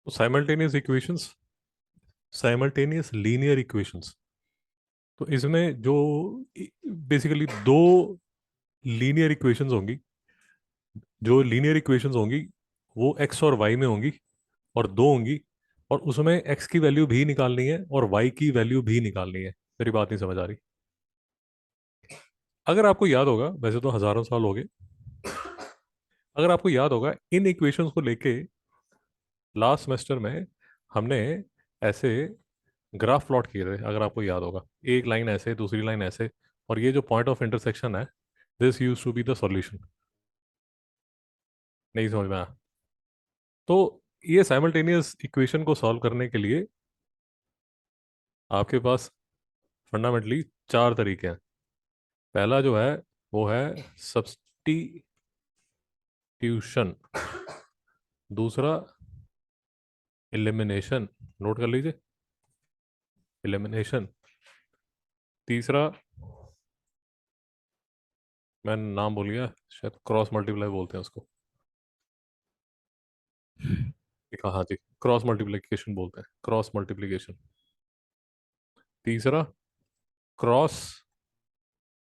तो simultaneous equations, simultaneous linear equations, तो इसमें जो बेसिकली दो लीनियर इक्वेशंस होंगी, जो लीनियर इक्वेशंस होंगी वो एक्स और वाई में होंगी, और दो होंगी, और उसमें एक्स की वैल्यू भी निकालनी है और वाई की वैल्यू भी निकालनी है। मेरी बात नहीं समझ आ रही? अगर आपको याद होगा, वैसे तो हजारों साल हो गए, अगर आपको याद होगा इन इक्वेशंस को लेके लास्ट सेमेस्टर में हमने ऐसे ग्राफ प्लॉट किए थे, अगर आपको याद होगा, एक लाइन ऐसे, दूसरी लाइन ऐसे, और ये जो पॉइंट ऑफ इंटरसेक्शन है, this use to be the solution. नहीं समझ में आया? तो ये साइमल्टेनियस इक्वेशन को सॉल्व करने के लिए आपके पास फंडामेंटली चार तरीके हैं। पहला जो है वो है सब्स्टिट्यूशन, दूसरा एलिमिनेशन, नोट कर लीजिए, एलिमिनेशन, तीसरा, मैंने नाम भूल गया, शायद क्रॉस मल्टीप्लाई बोलते हैं उसको, हाँ जी, क्रॉस मल्टीप्लिकेशन बोलते हैं, क्रॉस मल्टीप्लिकेशन, तीसरा क्रॉस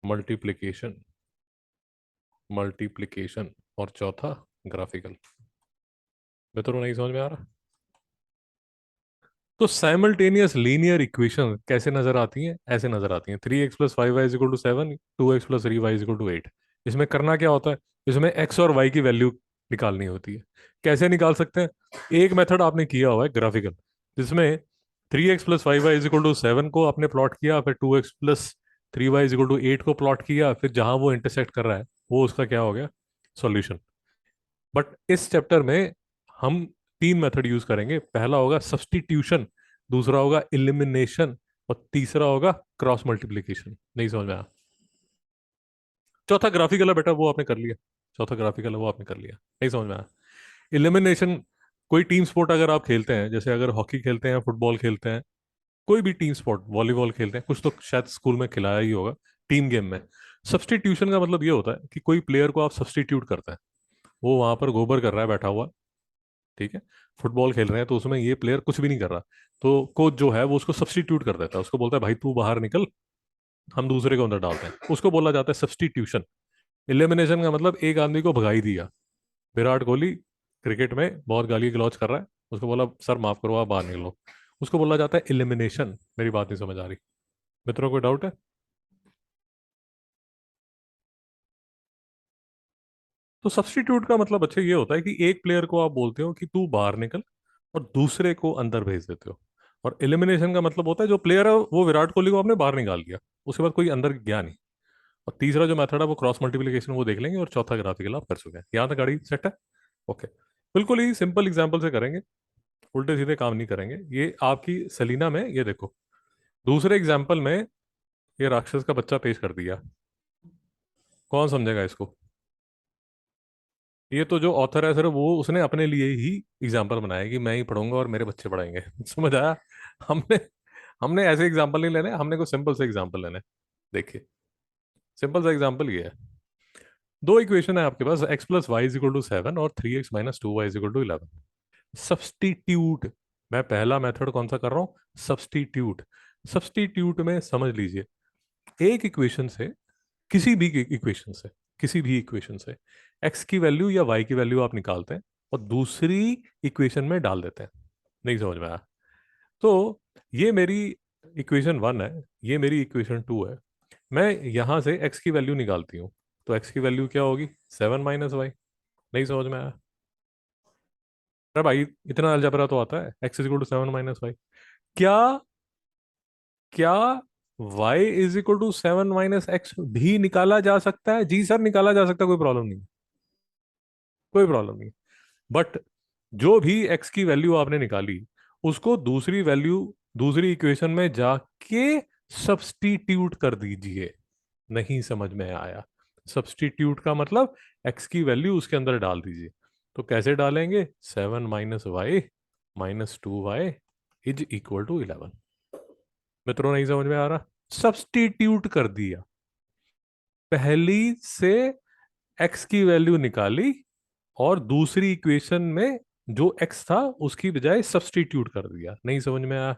मल्टीप्लिकेशन, मल्टीप्लिकेशन, और चौथा ग्राफिकल। मित्रों, नहीं समझ में आ रहा? तो साइमल्टेनियस लीनियर इक्वेशन कैसे नजर आती हैं? ऐसे नजर आती हैं, 3x + 5y = 7, 2x + 3y = 8। इसमें करना क्या होता है? इसमें x और y की वैल्यू निकालनी होती है। कैसे निकाल सकते हैं? एक मेथड आपने किया हुआ है ग्राफिकल, जिसमें 3x + 5y = 7 को आपने प्लॉट किया, फिर 2x + 3y = 8 को प्लॉट किया, फिर जहां वो इंटरसेक्ट कर रहा है वो उसका क्या हो गया? सॉल्यूशन। बट इस चैप्टर में हम तीन मेथड यूज करेंगे। पहला होगा सब्स्टिट्यूशन, दूसरा होगा इलिमिनेशन, और तीसरा होगा क्रॉस मल्टीप्लिकेशन। नहीं समझ में आया? चौथा ग्राफिकल है बेटा, वो आपने कर लिया। चौथा ग्राफिकल है, वो आपने कर लिया। नहीं समझ में आया? इलिमिनेशन, कोई टीम स्पोर्ट अगर आप खेलते हैं, जैसे अगर हॉकी खेलते हैं, फुटबॉल खेलते हैं, कोई भी टीम स्पोर्ट, वॉलीबॉल खेलते हैं, कुछ तो शायद स्कूल में खिलाया ही होगा टीम गेम में। सब्स्टिट्यूशन का मतलब ये होता है कि कोई प्लेयर को आप सब्स्टिट्यूट करते हैं, वो वहां पर गोबर कर रहा है बैठा हुआ, ठीक है, फुटबॉल खेल रहे हैं, तो उसमें ये प्लेयर कुछ भी नहीं कर रहा, तो कोच जो है वो उसको सब्स्टिट्यूट कर देता है, उसको बोलता है भाई तू बाहर निकल, हम दूसरे को अंदर डालते हैं, उसको बोला जाता है सब्स्टिट्यूशन। एलिमिनेशन का मतलब एक आदमी को भगा ही दिया। विराट कोहली क्रिकेट में बहुत गाली गलौज कर रहा है, उसको बोला सर माफ करो आप बाहर निकलो, उसको बोला जाता है एलिमिनेशन। मेरी बात नहीं समझ आ रही? मित्रों, कोई डाउट है? तो सब्स्टिट्यूट का मतलब अच्छा ये होता है कि एक प्लेयर को आप बोलते हो कि तू बाहर निकल, और दूसरे को अंदर भेज देते हो। और एलिमिनेशन का मतलब होता है जो प्लेयर है वो विराट कोहली को आपने बाहर निकाल दिया, उसके बाद कोई अंदर गया नहीं। और तीसरा जो मेथड है वो क्रॉस मल्टीप्लिकेशन, वो देख लेंगे, और चौथा ग्राफिकल आप कर चुके हैं। यहाँ तक गाड़ी सेट है? ओके। बिल्कुल ही सिंपल एग्जाम्पल से करेंगे, उल्टे सीधे काम नहीं करेंगे। ये आपकी सलीना में, ये देखो, दूसरे एग्जाम्पल में ये राक्षस का बच्चा पेश कर दिया। कौन समझेगा इसको? ये तो जो ऑथर है सर, वो उसने अपने लिए ही एग्जाम्पल बनाया कि मैं ही पढ़ूंगा और मेरे बच्चे पढ़ाएंगे। समझ आया? हमने हमने ऐसे एग्जाम्पल नहीं लेने, हमने कुछ सिंपल से एग्जाम्पल लेने। देखिए, सिंपल सा एग्जाम्पल ये है, दो इक्वेशन है आपके पास, x + y = 7 और 3x - 2y = 11। सब्स्टिट्यूट, मैं पहला मेथड कौन सा कर रहा हूँ? सब्स्टिट्यूट। सब्स्टिट्यूट में समझ लीजिए, एक इक्वेशन से, किसी भी इक्वेशन से, किसी भी इक्वेशन से एक्स की वैल्यू या वाई की वैल्यू आप निकालते हैं और दूसरी इक्वेशन में डाल देते हैं। नहीं समझ में आया? तो ये मेरी इक्वेशन 1 है, ये मेरी इक्वेशन 2 है। मैं यहां से एक्स की वैल्यू निकालती हूँ, तो एक्स की वैल्यू क्या होगी? 7 - y। नहीं समझ में आया? अरे भाई, इतना अलजबरा तो आता है, x = 7 - y। क्या क्या y = 7 - x भी निकाला जा सकता है? जी सर, निकाला जा सकता है, कोई प्रॉब्लम नहीं, कोई प्रॉब्लम नहीं। बट जो भी x की वैल्यू आपने निकाली, उसको दूसरी वैल्यू, दूसरी इक्वेशन में जाके सब्स्टिट्यूट कर दीजिए। नहीं समझ में आया? सब्स्टिट्यूट का मतलब x की वैल्यू उसके अंदर डाल दीजिए। तो कैसे डालेंगे? 7 - y - 2y = 11। नहीं समझ में आ रहा? सब्स्टिट्यूट कर दिया, पहली से x की वैल्यू निकाली और दूसरी इक्वेशन में जो एक्स था उसकी बजाय सब्स्टिट्यूट कर दिया। नहीं समझ में आया?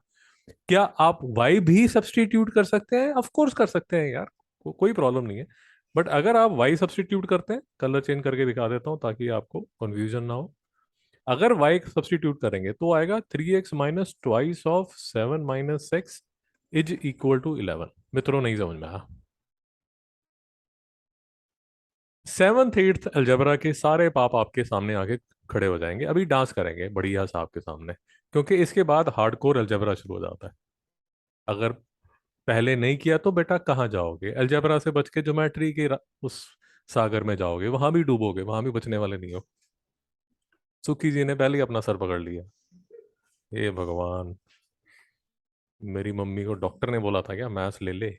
क्या आप वाई भी सब्स्टिट्यूट कर सकते हैं? ऑफ कोर्स कर सकते हैं यार, कोई प्रॉब्लम नहीं है। बट अगर आप वाई सब्स्टिट्यूट करते हैं, कलर चेंज करके दिखा देता हूं ताकि आपको कंफ्यूजन ना हो। अगर वाई सब्स्टिट्यूट करेंगे तो आएगा 3x minus twice of 7 - x is equal to 11। मित्रों नहीं समझ में आया? सेवन्थ एट्थ अलजेब्रा के सारे पाप आपके सामने आके खड़े हो जाएंगे, अभी डांस करेंगे बढ़िया सा आपके सामने। क्योंकि इसके बाद हार्डकोर अलजेब्रा शुरू हो जाता है। अगर पहले नहीं किया तो बेटा कहाँ जाओगे? अलजेब्रा से बच के ज्योमेट्री के उस सागर में जाओगे, वहां भी डूबोगे, वहां भी बचने वाले नहीं हो। सुखी जी ने पहले ही अपना सर पकड़ लिया। हे भगवान, मेरी मम्मी को डॉक्टर ने बोला था क्या मैथ्स ले ले?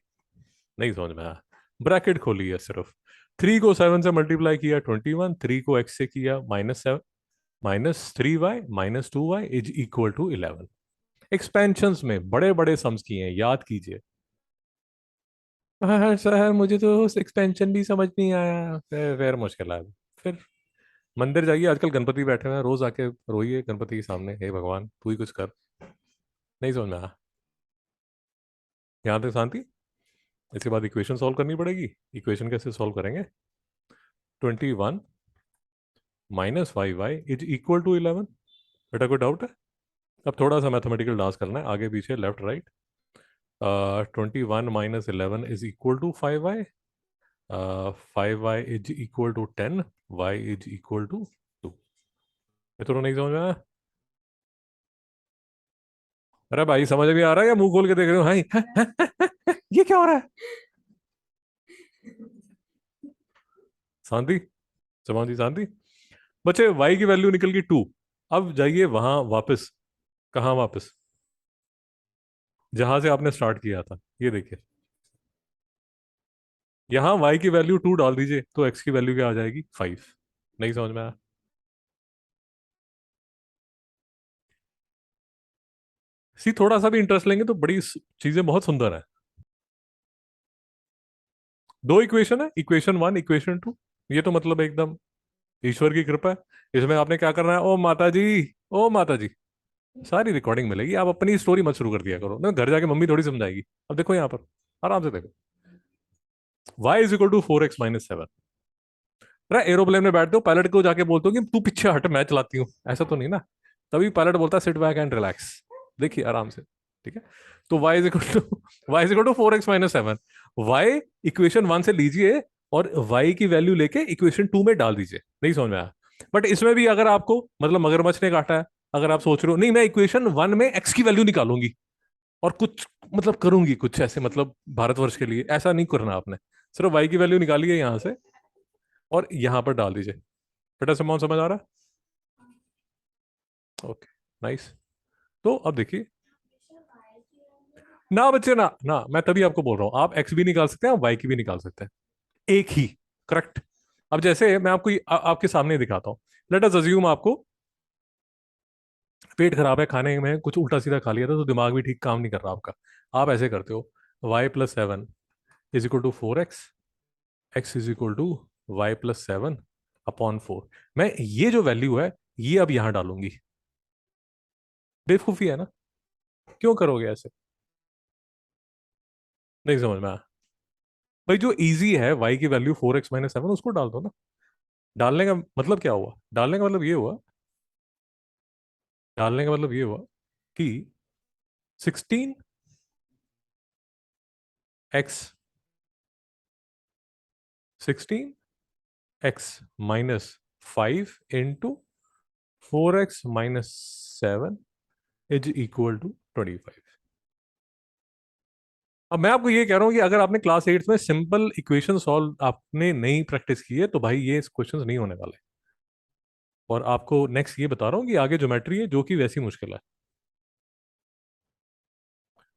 नहीं समझ में आया? ब्रैकेट खोली है सिर्फ। 3 को 7 से मल्टीप्लाई किया 21, 3 को x से किया -7, -3y -2y is equal to 11। Expansions में बड़े बड़े सम्स किए हैं, याद कीजिए। हाँ सर, मुझे तो एक्सपेंशन भी समझ नहीं आया। फिर मुश्किल है। फिर मंदिर जाइए, आजकल गणपति बैठे हुए हैं, रोज आके रोइए गणपति के सामने, हे भगवान तू ही कुछ कर। नहीं समझ में आया? यहाँ तक शांति। इसके बाद इक्वेशन सॉल्व करनी पड़ेगी। इक्वेशन कैसे सॉल्व करेंगे? 21 -5y इज इक्वल टू 11। बेटा कोई डाउट है? अब थोड़ा सा मैथमेटिकल डांस करना है, आगे पीछे left right. 21 -11 is equal to 5y। 5y is equal to 10, y is equal to 2। ये तो नहीं समझ में आया? अरे भाई समझ में आ रहा है या मुंह खोल के देख रहे हो भाई? ये क्या हो रहा है? शांति, समाधि शांति। बच्चे y की वैल्यू निकल गई 2। अब जाइए वहां वापस। कहाँ वापस? जहां से आपने स्टार्ट किया था, ये देखिए। यहाँ y की वैल्यू 2 डाल दीजिए तो x की वैल्यू क्या आ जाएगी? 5। नहीं समझ में आया? सी थोड़ा सा भी इंटरेस्ट लेंगे तो बड़ी चीजें बहुत सुंदर है। दो इक्वेशन है, इक्वेशन 1 इक्वेशन 2। ये तो मतलब एकदम ईश्वर की कृपा है। इसमें आपने क्या करना है? ओ माता जी, ओ माता जी, सारी रिकॉर्डिंग मिलेगी। आप अपनी स्टोरी मत शुरू कर दिया करो ना, घर जाके मम्मी थोड़ी समझाएगी। अब देखो यहाँ पर, आराम से देखो। y is equal to 4x - 7। अरे एरोप्लेन में बैठते हो, पायलट को जाके बोलते हो कि तू पीछे हट मैं चलाती हूँ, ऐसा तो नहीं ना। तभी पायलट बोलता है सिट बैक एंड रिलैक्स। देखिए आराम से। ठीक है। तो y is equal to 4x - 7। y equation 1 से लीजिए और y की वैल्यू लेके इक्वेशन 2 में डाल दीजिए। नहीं समझ में आया? बट इसमें भी अगर आपको मतलब मगरमच्छ ने काटा है, अगर आप सोच रहे हो नहीं मैं इक्वेशन 1 में x की वैल्यू निकालूंगी और कुछ मतलब करूंगी कुछ ऐसे मतलब भारतवर्ष के लिए, ऐसा नहीं करना आपने। सिर्फ y की वैल्यू निकालिए यहां से और यहां पर डाल दीजिए। बेटा समझ समझ आ रहा है? Okay, nice. तो अब देखिए ना बच्चे, ना ना, मैं तभी आपको बोल रहा हूं आप एक्स भी निकाल सकते हैं, आप वाई की भी निकाल सकते हैं, एक ही। करेक्ट। अब जैसे मैं आपको आपके सामने दिखाता हूं। लेट अस अज्यूम आपको पेट खराब है, खाने में कुछ उल्टा सीधा खा लिया था तो दिमाग भी ठीक काम नहीं कर रहा आपका। आप ऐसे करते हो, y+7 is equal to 4x, x is equal to y+7/4। मैं ये जो वैल्यू है ये अब यहां डालूंगी। बेवकूफी है ना? क्यों करोगे ऐसे? नहीं समझ में आया? भाई जो इजी है, y की वैल्यू 4x - 7, उसको डाल दो ना। डालने का मतलब क्या हुआ? डालने का मतलब ये हुआ, डालने का मतलब ये हुआ कि 16x 16x - 5 × 4x - 7 is equal to 25। अब मैं आपको ये कह रहा हूं कि अगर आपने क्लास 8 में सिंपल इक्वेशन सॉल्व आपने नहीं प्रैक्टिस की है तो भाई ये क्वेश्चंस नहीं होने वाले। और आपको नेक्स्ट ये बता रहा हूँ कि आगे ज्योमेट्री है जो कि वैसी मुश्किल है।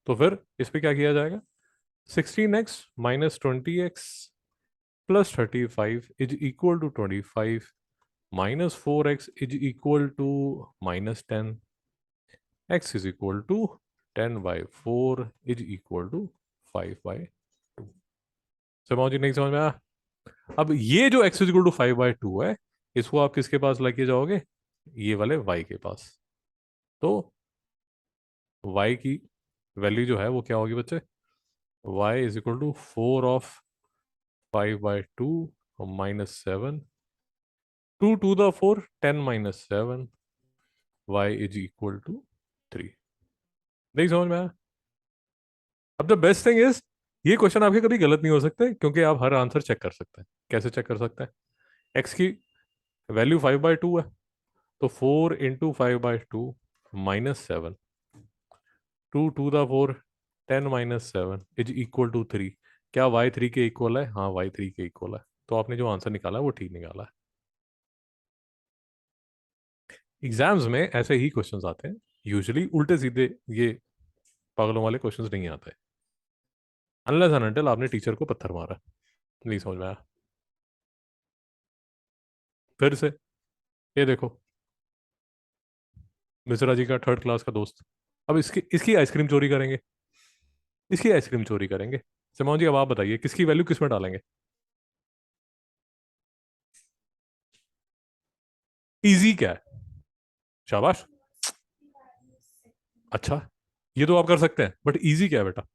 तो फिर इस पे क्या किया जाएगा? 16x - 20x +35 is equal to 25, -4x is equal to -10, x is equal to 10/4 is equal to 5/2। समझ नहीं समझ में आया? अब ये जो x इज इक्वल टू 5/2 है, इसको आप किसके पास लेके जाओगे? ये वाले y के पास। तो y की वैल्यू जो है वो क्या होगी बच्चे? y is equal to 4 of 5/2 -7, 2 to the 4, 10 -7, y is equal to 3। नहीं समझ में आया? अब द बेस्ट थिंग इज, ये क्वेश्चन आपके कभी गलत नहीं हो सकते, क्योंकि आप हर आंसर चेक कर सकते हैं। कैसे चेक कर सकते हैं? एक्स की वैल्यू 5/2 है, तो 4 × 5/2 -7, 2 to the 4, 10 -7 is equal to 3। क्या वाई 3 के इक्वल है? हाँ, वाई 3 के इक्वल है। तो आपने जो आंसर निकाला है वो ठीक निकाला है। एग्जाम्स में ऐसे ही क्वेश्चंस आते हैं यूजुअली, उल्टे सीधे ये पागलों वाले क्वेश्चंस नहीं आते, अनलेस एंड अनटिल आपने टीचर को पत्थर मारा। नहीं समझ में आया? फिर से ये देखो, मिश्रा जी का 3rd क्लास का दोस्त। अब इसकी इसकी आइसक्रीम चोरी करेंगे, इसकी आइसक्रीम चोरी करेंगे। सिमोन जी अब आप बताइए, किसकी वैल्यू किस में डालेंगे? इजी क्या है? शाबाश। अच्छा, ये तो आप कर सकते हैं, बट इजी क्या है बेटा?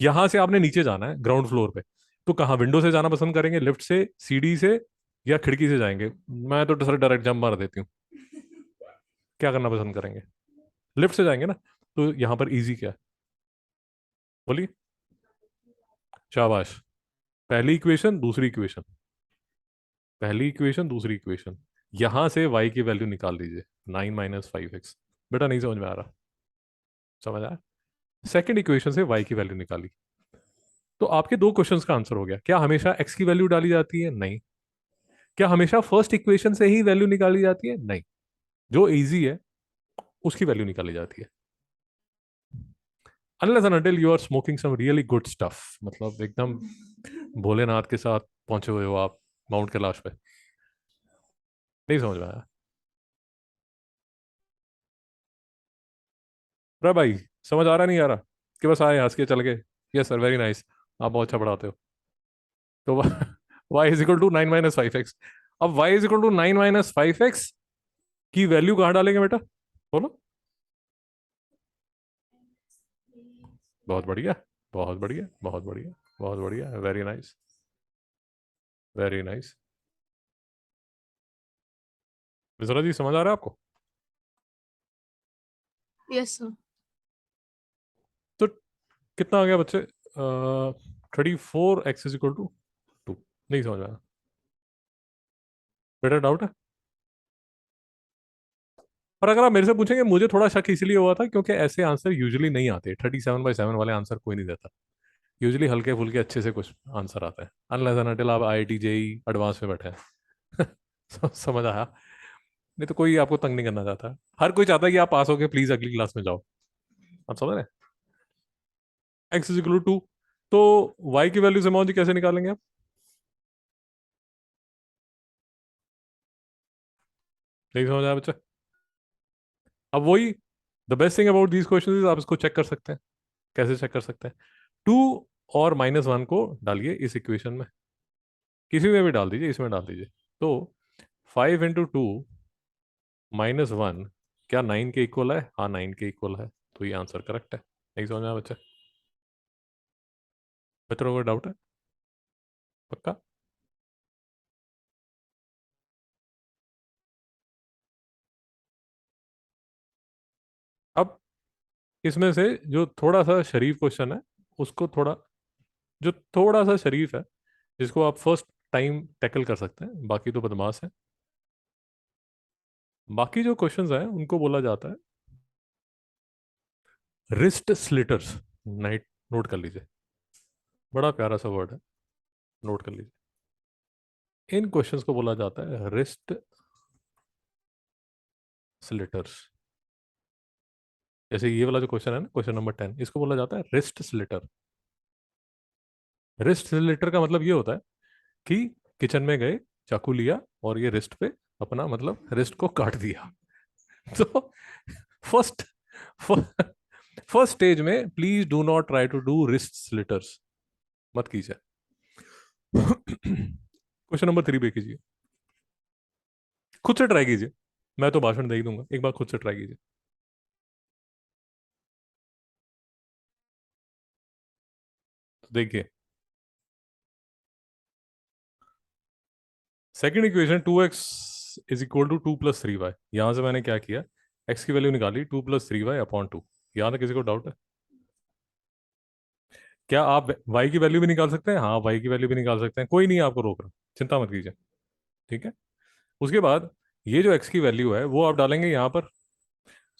यहां से आपने नीचे जाना है ग्राउंड फ्लोर पे, तो कहाँ विंडो से जाना पसंद करेंगे, लिफ्ट से, सीढ़ी से, या खिड़की से जाएंगे? मैं तो सर डायरेक्ट जंप मार देती हूँ। क्या करना पसंद करेंगे? लिफ्ट से जाएंगे ना। तो यहाँ पर इजी क्या है? बोलिए। शाबाश। पहली इक्वेशन, दूसरी इक्वेशन, पहली इक्वेशन, दूसरी इक्वेशन, यहां से y की वैल्यू निकाल दीजिए। 9 - 5x। बेटा नहीं समझ में आ रहा? समझ आया? सेकंड इक्वेशन से y की वैल्यू निकाली, तो आपके दो क्वेश्चंस का आंसर हो गया। क्या हमेशा x की वैल्यू डाली जाती है? नहीं। क्या हमेशा फर्स्ट इक्वेशन से ही वैल्यू निकाली जाती है? नहीं। जो इजी है उसकी वैल्यू निकाली जाती है। Unless and until you are smoking some really good stuff, मतलब एकदम भोलेनाथ के साथ पहुंचे हुए हो आप माउंट कैलाश पे। नहीं समझ में आया? अरे भाई, समझ आ रहा नहीं आ रहा? कि बस आए हंस के चल गए? यस सर, वेरी नाइस, आप बहुत अच्छा पढ़ाते हो। तो y = 9 - 5x। अब y = 9 - 5x की वैल्यू कहाँ डालेंगे बेटा? बोलो। बहुत बढ़िया, बहुत बढ़िया, बहुत बढ़िया, बहुत बढ़िया, very nice, very nice. Mishra ji समझ आ रहा है आपको? Yes sir. तो कितना आ गया बच्चे? 34x = 2। नहीं समझ आया? बेटा डाउट है? और अगर आप मेरे से पूछेंगे, मुझे थोड़ा शक इसलिए हुआ था क्योंकि ऐसे आंसर यूजुअली नहीं आते, 37/7 वाले आंसर कोई नहीं देता। यूजुअली हल्के फुल्के अच्छे से कुछ आंसर आते हैं, अनलेस एंड अनटिल आप IIT JEE एडवांस में बैठे हैं। समझ आया? नहीं तो कोई आपको तंग नहीं करना चाहता, हर कोई चाहता है कि आप पास होके प्लीज अगली क्लास में जाओ। आप समझ रहे हैं? x = 2, तो y की वैल्यू से जी कैसे निकालेंगे आप? नहीं समझ आया बच्चा? अब वही, the best thing about these question is आप इसको चेक कर सकते हैं। कैसे चेक कर सकते हैं? 2 और -1 को डालिए इस इक्वेशन में, किसी में भी डाल दीजिए, इसमें डाल दीजिए। तो 5 × 2 - 1, क्या 9 के इक्वल है? हाँ, 9 के इक्वल है, तो ये आंसर करेक्ट है। नहीं समझ में आया बच्चा? बच्चों को डाउट है? पक्का? अब इसमें से जो थोड़ा सा शरीफ क्वेश्चन है, उसको थोड़ा, जो थोड़ा सा शरीफ है, जिसको आप फर्स्ट टाइम टैकल कर सकते हैं, बाकी तो बदमाश है। बाकी जो क्वेश्चंस हैं उनको बोला जाता है रिस्ट स्लिटर्स। नाइट, नोट कर लीजिए, बड़ा प्यारा सा वर्ड है, नोट कर लीजिए। इन क्वेश्चंस को बोला जाता है रिस्ट स्लिटर्स। जैसे ये वाला जो क्वेश्चन है ना, क्वेश्चन नंबर 10, इसको बोला जाता है रिस्ट स्लिटर। रिस्ट स्लिटर का मतलब ये होता है कि किचन में गए, चाकू लिया और ये रिस्ट पे अपना मतलब रिस्ट को काट दिया। तो फर्स्ट फर्स्ट स्टेज में please do not try to do wrist slitters, मत कीजिए। क्वेश्चन नंबर 3 पे कीजिए, खुद से ट्राई कीजिए। मैं तो भाषण दे ही दूंगा, एक बार खुद से ट्राई कीजिए। तो देखिए, second equation 2x is equal to 2 + 3y, यहां से मैंने क्या किया, x की वैल्यू निकाली 2 + 3y/2। यहाँ तक किसी को डाउट है? क्या आप y की वैल्यू भी निकाल सकते हैं? हाँ, y की वैल्यू भी निकाल सकते हैं, कोई नहीं आपको रोक रहा, चिंता मत कीजिए। ठीक है। उसके बाद ये जो x की वैल्यू है वो आप डालेंगे यहाँ पर।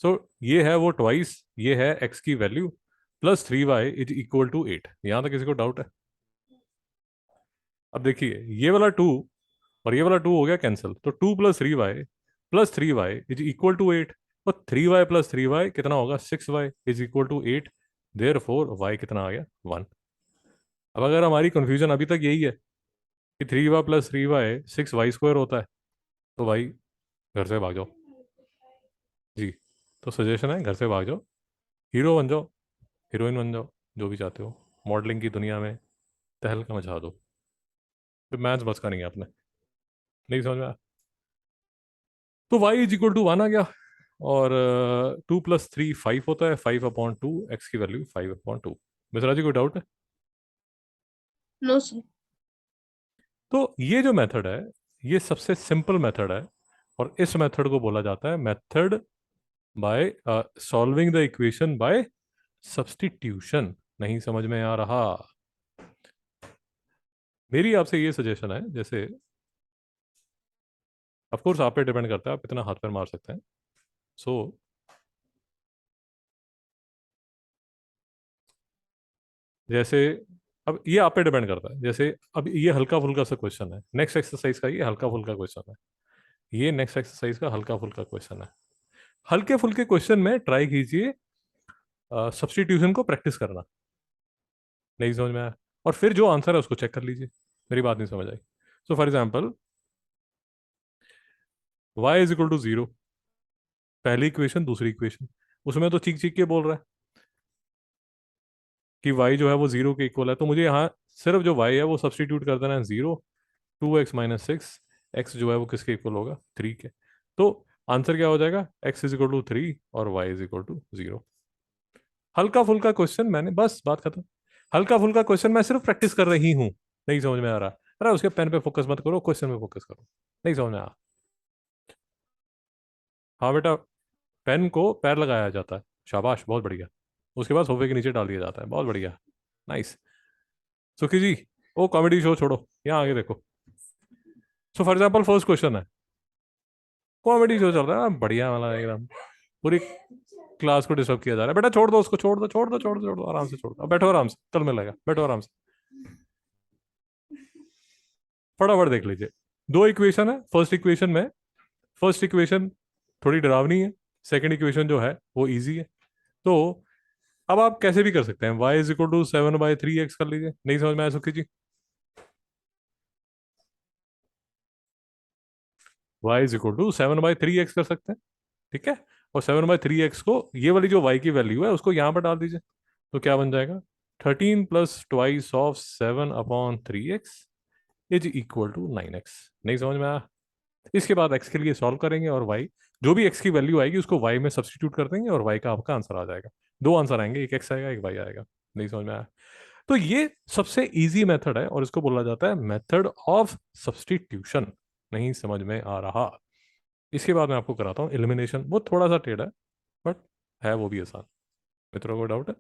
सो ये है वो ट्वाइस, ये है x की value, +3y is equal to 8। यहाँ तक किसी को डाउट है? अब देखिए, ये वाला 2 और ये वाला 2 हो गया कैंसिल, तो 2 + 3y इज इक्वल टू 8। और 3y + 3y कितना होगा? 6y is equal to 8। There four y कितना आ गया? 1। अब अगर हमारी कंफ्यूजन अभी तक यही है कि 3y + 3y 6y² होता है, तो भाई घर से भाग जाओ। जी, तो सजेशन है घर से भाग जाओ, हीरो बन जाओ, हीरोइन बन जाओ, जो भी चाहते हो, मॉडलिंग की दुनिया में तहलका मचा दो। तो मैथ्स बस का नहीं है अपने, नहीं समझ में आया? तो y इज इक्वल टू 1 आ गया। और 2 + 3 5 होता है, 5/2, x की वैल्यू 5/2। मिश्रा जी, कोई डाउट है? No sir. तो ये जो मेथड है, ये सबसे सिंपल मेथड है, और इस मेथड को बोला जाता है method by solving the equation by substitution. नहीं समझ में आ रहा? मेरी आपसे ये सजेशन है, जैसे ऑफ कोर्स आप पे डिपेंड करता है आप कितना हाथ पैर मार सकते हैं। सो जैसे, अब ये आप पे डिपेंड करता है, जैसे अब ये हल्का फुल्का सा क्वेश्चन है, नेक्स्ट एक्सरसाइज का ये हल्का फुल्का क्वेश्चन है, ये नेक्स्ट एक्सरसाइज का हल्का फुल्का क्वेश्चन है। हल्के फुल्के क्वेश्चन में ट्राई कीजिए सब्स्टिट्यूशन को प्रैक्टिस करना। नहीं समझ में आया? और फिर जो आंसर है उसको चेक कर लीजिए। मेरी बात नहीं समझ आई? सो फॉर एग्जाम्पल, y = 0, पहली इक्वेशन दूसरी इक्वेशन, उसमें तो चीख चीख के बोल रहा है कि y जो है वो 0 के इक्वल है, तो मुझे यहाँ सिर्फ जो y है वो सब्स्टिट्यूट कर देना है 0। 2x - 6, x जो है वो किसके इक्वल होगा? 3 के। तो आंसर क्या हो जाएगा? x = 3 और y = 0। हल्का फुल्का क्वेश्चन, मैंने बस बात खत्म। हल्का फुल्का क्वेश्चन, मैं सिर्फ प्रैक्टिस कर रही हूँ। नहीं समझ में आ रहा? अरे उसके पेन पे फोकस मत करो, क्वेश्चन पे फोकस करो। नहीं समझ में आ? हाँ बेटा, पेन को पैर लगाया जाता है, शाबाश, बहुत बढ़िया। उसके बाद सोफे के नीचे डाल दिया जाता है, बहुत बढ़िया, नाइस। सुखी जी, वो कॉमेडी शो छोड़ो, यहाँ आगे देखो। सो फॉर एग्जाम्पल फर्स्ट क्वेश्चन है, कॉमेडी शो चल रहा है बढ़िया वाला एकदम, पूरी क्लास को डिस्टर्ब किया जा रहा है। बेटा छोड़ दो उसको, छोड़ दो, छोड़ दो, छोड़ दो, छोड़ दो, आराम से छोड़ दो, अब बैठो आराम से, कल मिलेगा, बैठो आराम से। फटाफट देख लीजिए, दो इक्वेशन है। फर्स्ट इक्वेशन थोड़ी डरावनी है, सेकंड इक्वेशन जो है वो इजी है। तो अब आप कैसे भी कर सकते हैं, y = 7/3x कर लीजिए। नहीं समझ में आया सुखी जी? y = 7/3x कर सकते हैं, ठीक है। और 7/3x को, ये वाली जो y की वैल्यू है उसको यहाँ पर डाल दीजिए, तो क्या बन जाएगा? 13 + 2/7/3x is equal to 9x। नहीं समझ में आया? इसके बाद x के लिए सॉल्व करेंगे, और y, जो भी x की वैल्यू आएगी उसको y में सब्स्टिट्यूट कर देंगे, और y का आपका आंसर आ जाएगा। दो आंसर आएंगे, एक x आएगा, एक y आएगा। नहीं समझ में आया? तो ये सबसे इजी मेथड है, और इसको बोला जाता है मेथड ऑफ सब्स्टिट्यूशन। नहीं समझ में आ रहा? इसके बाद मैं आपको कराता हूँ एलिमिनेशन, वो थोड़ा सा टेढ़ा है, बट है वो भी आसान। मित्रों को डाउट है?